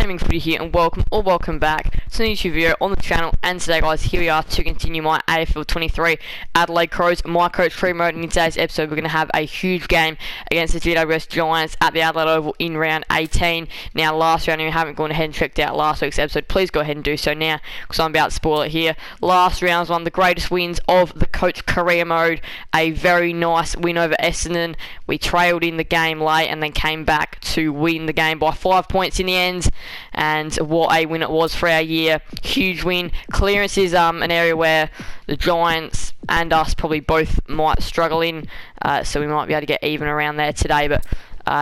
Gaming Footy here, and welcome back to a YouTube video on the channel. And today, guys, here we are to continue my AFL 23 Adelaide Crows My Coach free mode. And in today's episode, we're going to have a huge game against the GWS Giants at the Adelaide Oval in round 18. Now, last round, if you haven't gone ahead and checked out last week's episode, please go ahead and do so now, because I'm about to spoil it here. Last round was one of the greatest wins of the Coach career mode. A very nice win over Essendon. We trailed in the game late and then came back to win the game by 5 points in the end. And what a win it was for our year. Huge win. Clearance is an area where the Giants and us probably both might struggle in, so we might be able to get even around there today. But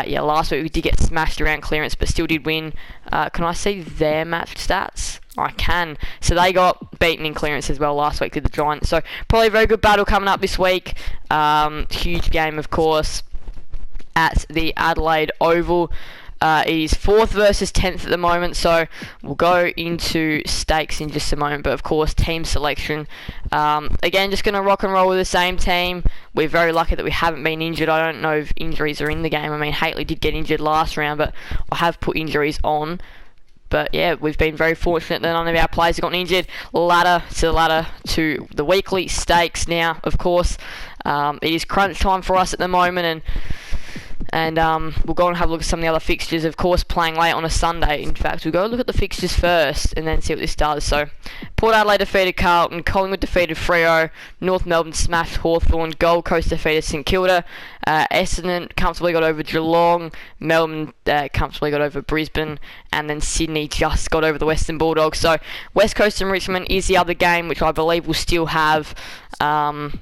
yeah, last week we did get smashed around clearance, but still did win. Can I see their match stats? I can. So they got beaten in clearance as well last week to the Giants. So probably a very good battle coming up this week. Huge game, of course, at the Adelaide Oval. It is 4th versus 10th at the moment, so we'll go into stakes in just a moment. But of course, team selection. Again, just going to rock and roll with the same team. We're very lucky that we haven't been injured. I don't know if injuries are in the game. I mean, Haitley did get injured last round, but I have put injuries on. But yeah, we've been very fortunate that none of our players have gotten injured. Ladder to the weekly stakes now, of course. It is crunch time for us at the moment, and we'll go and have a look at some of the other fixtures. Of course, playing late on a Sunday. In fact, we'll go look at the fixtures first and then see what this does. So, Port Adelaide defeated Carlton, Collingwood defeated Freo, North Melbourne smashed Hawthorn, Gold Coast defeated St Kilda, Essendon comfortably got over Geelong, Melbourne comfortably got over Brisbane, and then Sydney just got over the Western Bulldogs. So, West Coast and Richmond is the other game, which I believe will still have some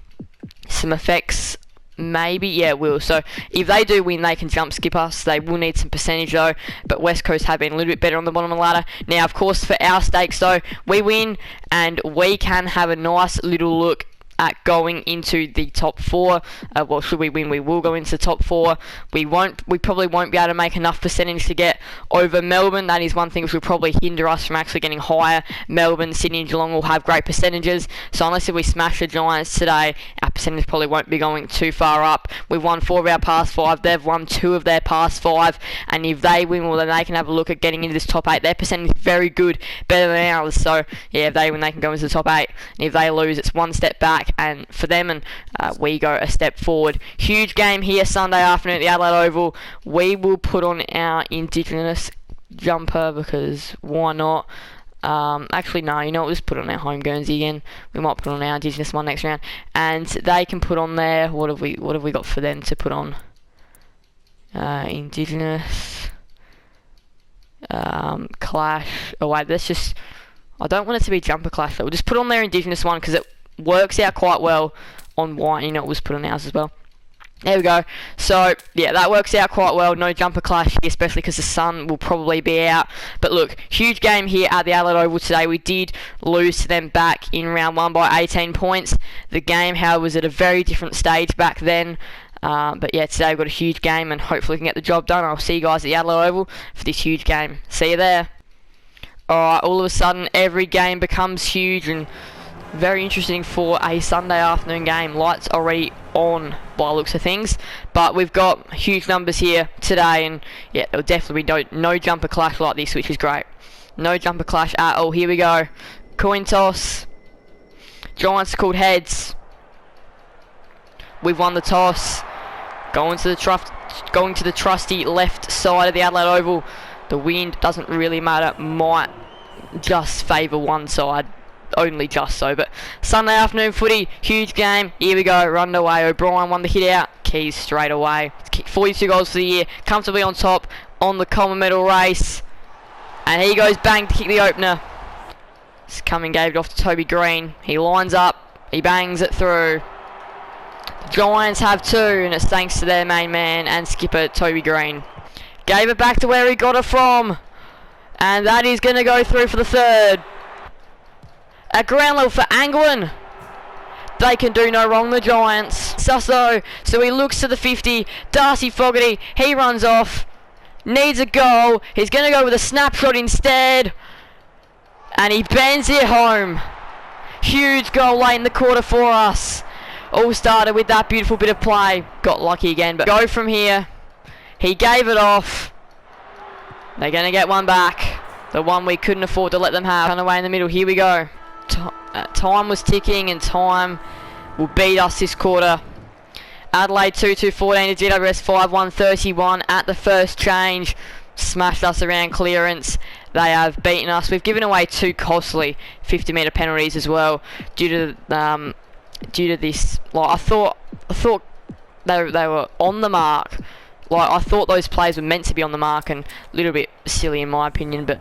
effects. Maybe, yeah, it will. So if they do win, they can jump skip us. They will need some percentage though, but West Coast have been a little bit better on the bottom of the ladder. Now, of course, for our stakes though, we win and we can have a nice little look at going into the top 4. Well, should we win, we will go into the top 4. We probably won't be able to make enough percentage to get over Melbourne. That is one thing which will probably hinder us from actually getting higher. Melbourne, Sydney and Geelong will have great percentages, so unless if we smash the Giants today, our percentage probably won't be going too far up. We've won 4 of our past 5, they've won 2 of their past 5, and if they win, well, then they can have a look at getting into this top 8. Their percentage is very good, better than ours, so yeah, if they win, they can go into the top 8, and if they lose, it's one step back and for them, and we go a step forward. Huge game here Sunday afternoon at the Adelaide Oval. We will put on our Indigenous jumper because why not? Actually, no, you know what, we'll just put on our home Guernsey again. We might put on our Indigenous one next round, and they can put on there. What have we got for them to put on? Indigenous clash. Oh wait, let's just. I don't want it to be jumper clash though. We'll just put on their Indigenous one because it works out quite well on white. You know, it was put on ours as well. There we go. So yeah, that works out quite well. No jumper clash here, especially because the sun will probably be out. But look, huge game here at the Adelaide Oval today. We did lose to them back in round 1 by 18 points. The game, however, was at a very different stage back then. But yeah, today we've got a huge game and hopefully we can get the job done. I'll see you guys at the Adelaide Oval for this huge game. See you there. Alright, all of a sudden every game becomes huge and very interesting for a Sunday afternoon game. Lights already on by the looks of things, but we've got huge numbers here today, and yeah, there'll definitely be no jumper clash like this, which is great. No jumper clash at all. Here we go. Coin toss. Giants called heads. We've won the toss. Going to the trusty left side of the Adelaide Oval. The wind doesn't really matter. Might just favour one side. Only just so, but Sunday afternoon footy, huge game. Here we go, we're underway. O'Brien won the hit out, Keys straight away. 42 goals for the year, comfortably on top on the Coleman medal race, and he goes bang to kick the opener. It's coming, gave it off to Toby Green. He lines up, he bangs it through. The Giants have 2, and it's thanks to their main man and skipper Toby Green. Gave it back to where he got it from, and that is going to go through for the 3rd. At ground level for Angwin. They can do no wrong, the Giants. Susso, so he looks to the 50. Darcy Fogarty, he runs off. Needs a goal. He's going to go with a snapshot instead. And he bends it home. Huge goal late in the quarter for us. All started with that beautiful bit of play. Got lucky again, but go from here. He gave it off. They're going to get one back. The one we couldn't afford to let them have. Run away in the middle. Here we go. Time was ticking, and time will beat us this quarter. Adelaide 2-2-14 to GWS 5-1-31 at the first change. Smashed us around clearance. They have beaten us. We've given away 2 costly 50-metre penalties as well due to this. Like I thought they were on the mark. Like I thought those players were meant to be on the mark, and a little bit silly in my opinion. But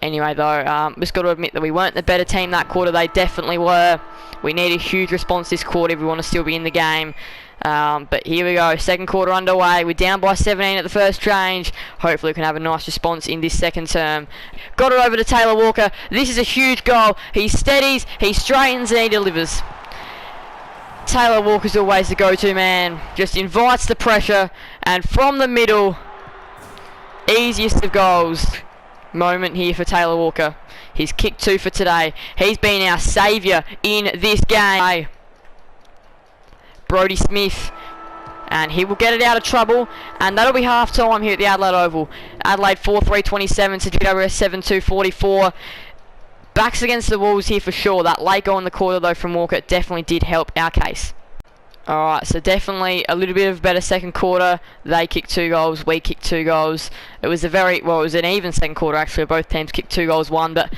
anyway, though, we've got to admit that we weren't the better team that quarter. They definitely were. We need a huge response this quarter if we want to still be in the game. But here we go, second quarter underway. We're down by 17 at the first change. Hopefully we can have a nice response in this second term. Got it over to Taylor Walker. This is a huge goal. He steadies, he straightens, and he delivers. Taylor Walker's always the go-to man. Just invites the pressure, and from the middle, easiest of goals. Moment here for Taylor Walker. He's kicked 2 for today. He's been our saviour in this game. Brody Smith, and he will get it out of trouble, and that'll be half time here at the Adelaide Oval. Adelaide 4-3-27 to GWS 7-2-44. Backs against the walls here for sure. That late goal in the quarter though from Walker definitely did help our case. Alright, so definitely a little bit of a better second quarter. They kicked 2 goals, we kicked 2 goals. It was it was an even second quarter actually. Both teams kicked 2 goals, 1, but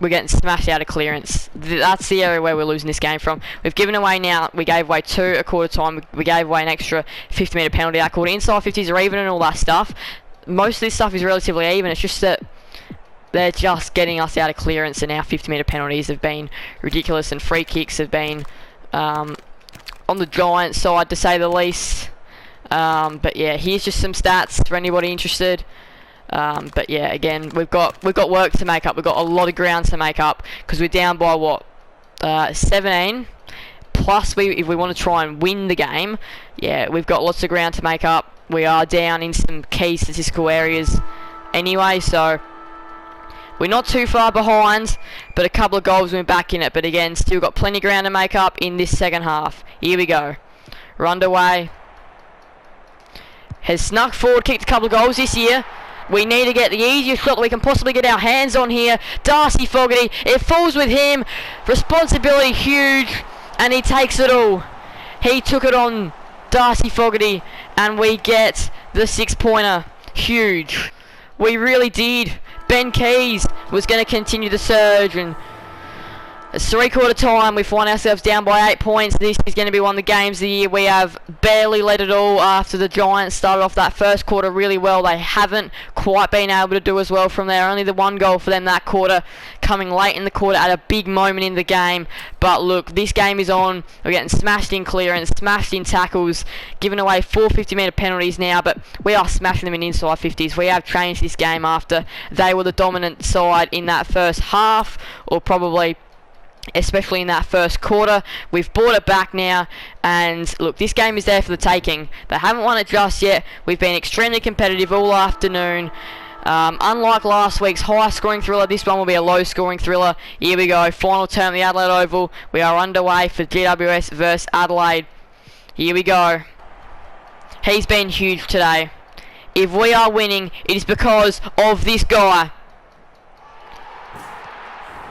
we're getting smashed out of clearance. That's the area where we're losing this game from. We've given away now, we gave away 2 at quarter time. We gave away an extra 50-metre penalty that quarter. Inside 50s are even and all that stuff. Most of this stuff is relatively even. It's just that they're just getting us out of clearance, and our 50-metre penalties have been ridiculous, and free kicks have been on the Giants side to say the least. But yeah, here's just some stats for anybody interested. But yeah, again, we've got work to make up. We've got a lot of ground to make up because we're down by what 17. Plus, if we want to try and win the game, yeah, we've got lots of ground to make up. We are down in some key statistical areas anyway, so we're not too far behind. But a couple of goals we're back in it. But again, still got plenty of ground to make up in this second half. Here we go. We're underway. Has snuck forward, kicked a couple of goals this year. We need to get the easiest shot that we can possibly get our hands on here. Darcy Fogarty, it falls with him. Responsibility huge, and he takes it all. He took it on, Darcy Fogarty, and we get the 6-pointer. Huge. We really did. Ben Keys was going to continue the surge, and it's 3/4 time. We find ourselves down by 8 points. This is going to be one of the games of the year. We have barely led it all after the Giants started off that first quarter really well. They haven't quite been able to do as well from there. Only the 1 goal for them that quarter, coming late in the quarter at a big moment in the game. But look, this game is on. We're getting smashed in clearance, smashed in tackles, giving away 4 50-metre penalties now, but we are smashing them in inside 50s. We have changed this game after they were the dominant side in that first half, or probably especially in that first quarter. We've brought it back now, and look, this game is there for the taking. They haven't won it just yet. We've been extremely competitive all afternoon. Unlike last week's high scoring thriller, this one will be a low scoring thriller. Here we go, final term of the Adelaide Oval. We are underway for GWS versus Adelaide. Here we go. He's been huge today. If we are winning, it is because of this guy.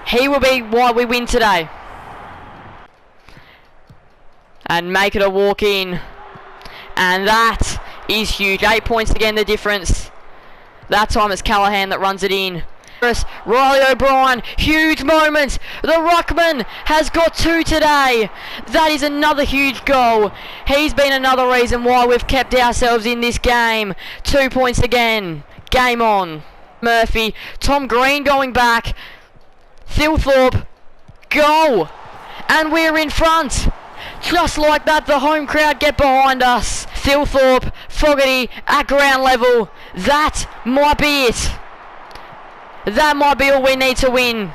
He will be why we win today. And make it a walk-in. And that is huge. 8 points again, the difference. That time it's Callahan that runs it in. Riley O'Brien, huge moment. The Ruckman has got 2 today. That is another huge goal. He's been another reason why we've kept ourselves in this game. 2 points again. Game on. Murphy, Tom Green going back. Thilthorpe, goal, and we're in front. Just like that, the home crowd get behind us. Thilthorpe, Fogarty at ground level. That might be it. That might be all we need to win.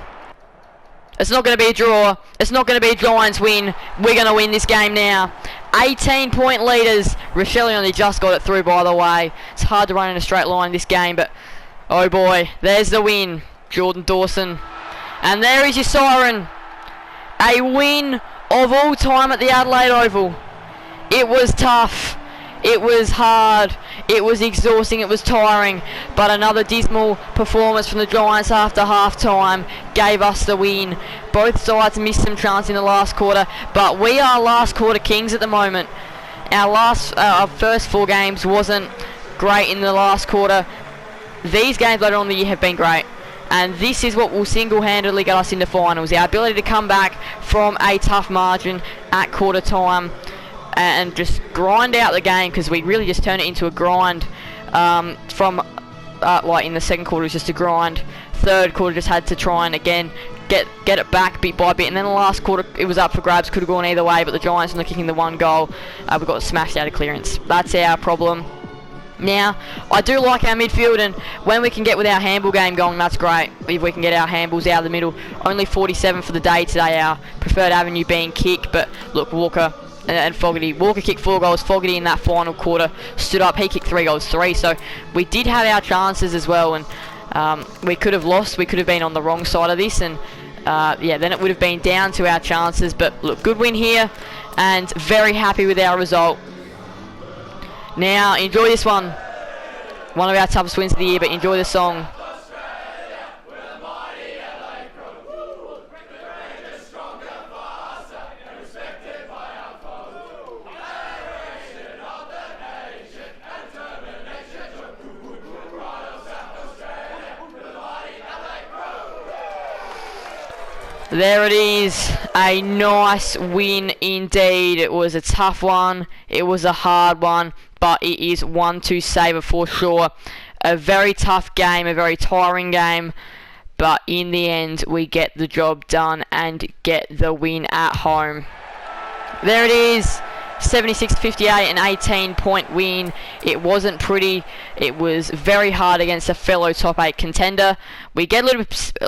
It's not going to be a draw. It's not going to be a Giants win. We're going to win this game now. 18-point leaders. Rochelle only just got it through, by the way. It's hard to run in a straight line this game, but oh boy, there's the win. Jordan Dawson. And there is your siren. A win of all time at the Adelaide Oval. It was tough. It was hard, it was exhausting, it was tiring, but another dismal performance from the Giants after half-time gave us the win. Both sides missed some chance in the last quarter, but we are last quarter kings at the moment. Our first 4 games wasn't great in the last quarter. These games later on in the year have been great. And this is what will single-handedly get us into finals. Our ability to come back from a tough margin at quarter time and just grind out the game, because we really just turned it into a grind from like in the second quarter it was just a grind. Third quarter just had to try and again get it back bit by bit, and then the last quarter it was up for grabs, could have gone either way, but the Giants ended up kicking the 1 goal. We got smashed out of clearance. That's our problem. Now, I do like our midfield, and when we can get with our handball game going, that's great. If we can get our handballs out of the middle. Only 47 for the day today, our preferred avenue being kick, but look, Walker and Fogarty. Walker kicked 4 goals, Fogarty in that final quarter stood up, he kicked 3 goals, 3, so we did have our chances as well, and we could have lost, we could have been on the wrong side of this, and yeah, then it would have been down to our chances, but look, good win here, and very happy with our result. Now, enjoy this one. One of our toughest wins of the year, but enjoy the song. There it is, a nice win indeed. It was a tough one, it was a hard one, but it is one to savour for sure. A very tough game, a very tiring game, but in the end we get the job done and get the win at home. There it is, 76-58, an 18-point win. It wasn't pretty. It was very hard against a fellow top 8 contender. We get a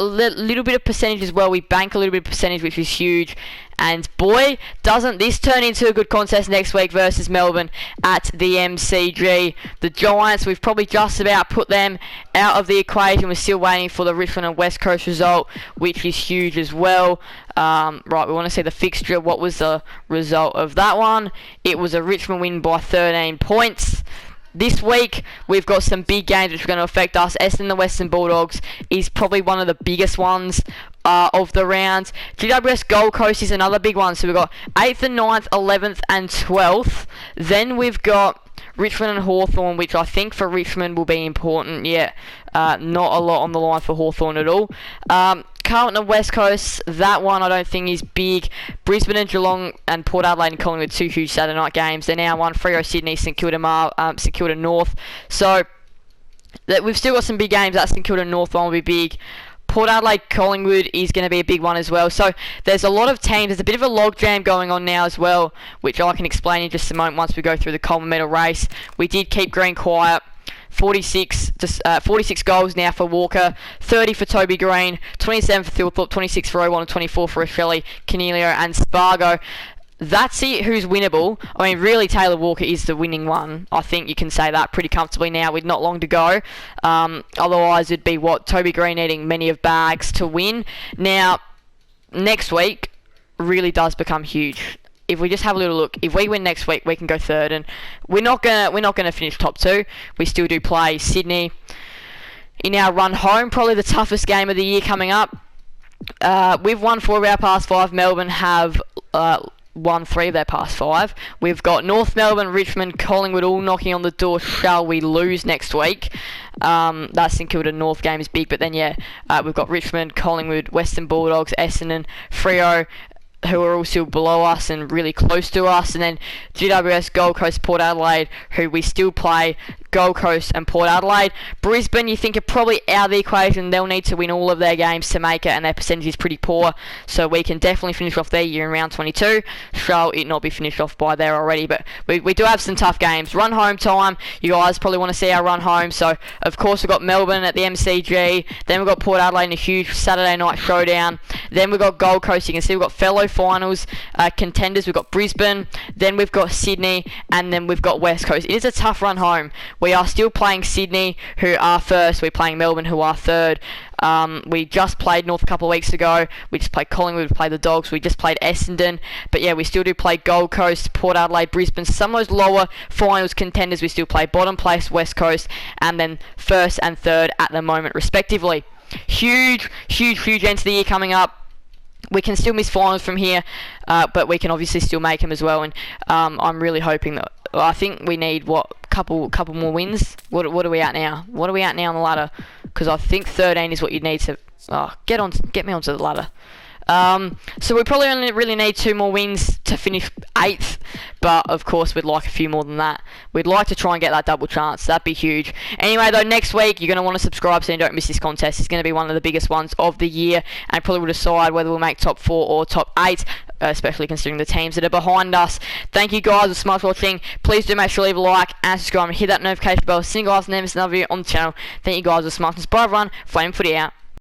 little bit of percentage as well. We bank a little bit of percentage, which is huge. And boy, doesn't this turn into a good contest next week versus Melbourne at the MCG. The Giants, we've probably just about put them out of the equation. We're still waiting for the Richmond and West Coast result, which is huge as well. Right, we want to see the fixture. What was the result of that one? It was a Richmond win by 13 points. This week, we've got some big games which are going to affect us. Essendon, the Western Bulldogs, is probably one of the biggest ones of the round. GWS Gold Coast is another big one. So we've got 8th and 9th, 11th and 12th. Then we've got Richmond and Hawthorn, which I think for Richmond will be important. Yeah, not a lot on the line for Hawthorn at all. Carlton and West Coast, that one I don't think is big. Brisbane and Geelong and Port Adelaide and Collingwood, 2 huge Saturday night games. They're now one. Freo, Sydney, St Kilda North. So we've still got some big games. That St Kilda North one will be big. Port Adelaide Collingwood is going to be a big one as well. So there's a lot of teams. There's a bit of a logjam going on now as well, which I can explain in just a moment once we go through the Coleman Medal race. We did keep Green quiet. 46 goals now for Walker, 30 for Toby Green, 27 for Thilthorpe, 26 for Owan, and 24 for Shelley, Canelio and Spargo. That's it, who's winnable. I mean, really, Taylor Walker is the winning one. I think you can say that pretty comfortably now with not long to go. Otherwise, it'd be Toby Green needing many of bags to win. Now, next week really does become huge. If we just have a little look, if we win next week, we can go third, and we're not gonna finish top 2. We still do play Sydney in our run home, probably the toughest game of the year coming up. We've won 4 of our past 5. Melbourne have won 3 of their past 5. We've got North Melbourne, Richmond, Collingwood all knocking on the door. Shall we lose next week? That St Kilda North game is big, but then we've got Richmond, Collingwood, Western Bulldogs, Essendon, Freo, who are all still below us and really close to us, and then GWS, Gold Coast, Port Adelaide, who we still play, Gold Coast and Port Adelaide. Brisbane, you think, are probably out of the equation. They'll need to win all of their games to make it, and their percentage is pretty poor, so we can definitely finish off their year in round 22. Shall it not be finished off by there already, but we do have some tough games. Run home time, you guys probably want to see our run home, so of course we've got Melbourne at the MCG, then we've got Port Adelaide in a huge Saturday night showdown, then we've got Gold Coast. You can see we've got fellow finals contenders. We've got Brisbane, then we've got Sydney, and then we've got West Coast. It is a tough run home. We are still playing Sydney, who are first. We're playing Melbourne, who are third. We just played North a couple of weeks ago. We just played Collingwood, we played the Dogs, we just played Essendon. But yeah, we still do play Gold Coast, Port Adelaide, Brisbane. Some of those lower finals contenders, we still play bottom place West Coast, and then first and third at the moment, respectively. Huge end to the year coming up. We can still miss finals from here, but we can obviously still make them as well. And I'm really hoping that. I think we need couple more wins. What are we at now? What are we at now on the ladder? Because I think 13 is what you need to. Get me onto the ladder. So we probably only really need 2 more wins to finish 8th, but of course we'd like a few more than that. We'd like to try and get that double chance. That'd be huge. Anyway though, next week you're going to want to subscribe so you don't miss this contest. It's going to be one of the biggest ones of the year, and probably will decide whether we'll make top 4 or top 8, especially considering the teams that are behind us. Thank you guys so much for watching. Please do make sure to leave a like and subscribe and hit that notification bell. See you guys next time on the channel. Thank you guys so much. Bye everyone. Flame Footy out.